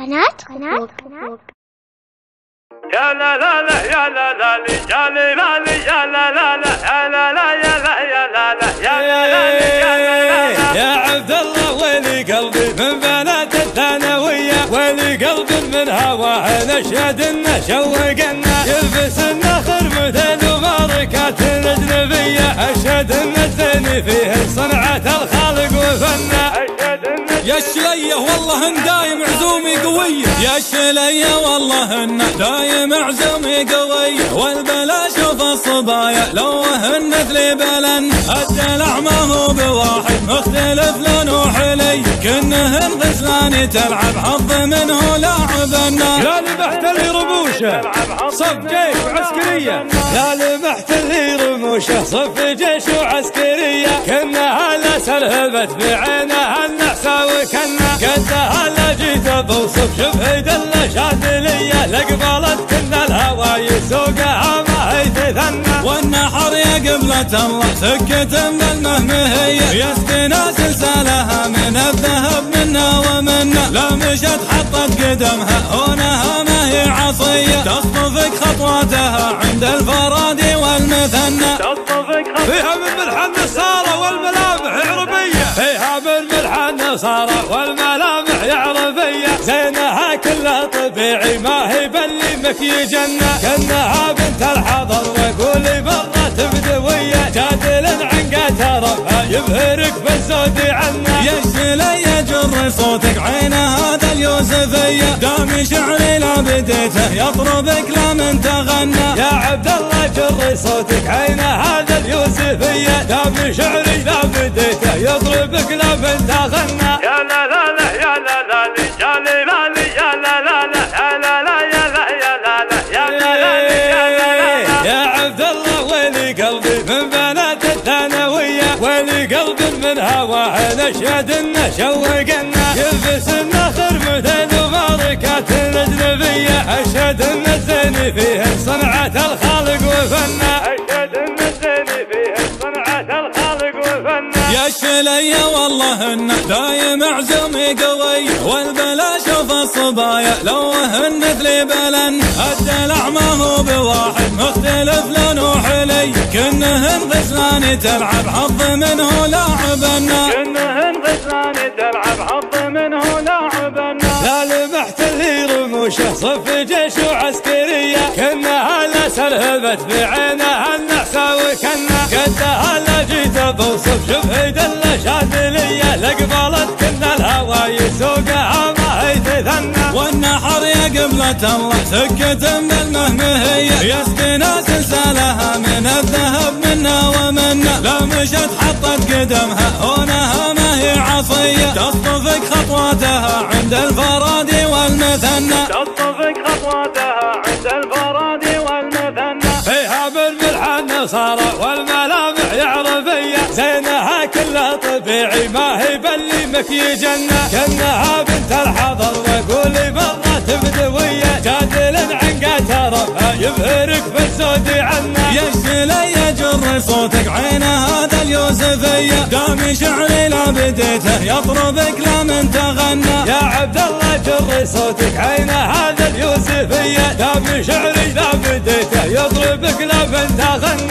قناة يا لا لا لا يا لا لا يا لا لا يا لا لا يا لا لا يا لا يا لا لا يا لا لا يا عبد الله ويلي قلبي من بنات الثانوية ويلي قلبي من هواه نشهد انه شوقنا يلبس النخر مثل ماركات الاجنبية اشهد ان الزين فيه صنعة الخالق وفنه يا الشلية والله ان دايم عزومي قوية يا الشلية والله ان دايم عزومي قوية والبلا شوف الصبايا لو هنت لي بلن الدلع ما هو بواحد مختلف لون وحلي كنهن غزلان تلعب حظ منه لاعبنا يا لمحت لي رموشه صف جيش وعسكرية يا لمحت لي رموشه صف جيش وعسكرية كنها لا سلهبت بعينها النحسة وكنا قدها لا جيت بوصف شبه دلة شاذلية لقبلت كنا الهوى يسوقها ما هي تثنى والنحر يا قبلة الله سكة بالمهمهية يسقينا سلسالها من الذهب منا ومنا لا مشت حطت قدمها هونها ما هي عصية تصطفك خطواتها عند الفرادي والمثنى فيها من ملح النصارى والملامح عربية فيها من ملح النصارى والملامح عربية زينها كلها طبيعي ما هي بلي مكي جنة كأنها بنت الحضر وقولي مرة بدوية جادل عنقة ربها يبهرك بالزود عنا يا الشلية جر صوتك عين هذا اليوسفية دامي شعري لا بديته يطربك لا من تغنى يا عبد الله جر صوتك عين هذا اليوسفية دامي شعري لا بديته يطربك لا من تغنى يا لا لا لا يا لا لا يا لا لا يا لا لا يا لا لا يا لا يا لا لا يا لا لا يا عبد الله ويلي قلبي من بنات الثانوية ويلي قلبي من هواه نشهد انه شوقنا يلبس النخر مثل ماركات الاجنبية اشهد ان الزين فيه صنعة الخالق وفنه اشهد ان الزين فيه صنعة الخالق وفنه يا الشلية والله ان دايم عزومي قوي والبلا شوف الصبايا لو هنت لي بلن الدلع ما هو بواحد مختلف لون وحلي كنهن غزلان تلعب حظ منه لاعبنا كنهن غزلان تلعب حظ منه لاعبنا لا لمحت لي رموشه صف جيش وعسكرية كنها لا سلهبت بعينها النحسة وكنا قدها لا جيت بوصف شبه دلة شاذلية لقبلت كنا الهوى يسوقها ما هي تثنى والنحر يا قبلة الله سكة بالمهمهية يسقينا سلسالها من الذهب منا ومنا لا مشت حطت قدمها هونها ما هي عصية تصطفك خطواتها عند الفرادي والمثنى تصطفك خطواتها عند الفرادي والمثنى فيها من ملح النصارى والملامح عربية زينها كلها طبيعي ما هي بلي مكي جنة كأنها بنت الحضر وقولي مرة بدوية جادل عنقة ربها يبهرك بالزود عنا يا الشلية جر صوتك عين هذا اليوسفية دامي شعري لا بديته يطربك لا من تغنى يا عبد الله جر صوتك عين هذا اليوسفية دامي شعري لا بديته يطربك لا من تغنى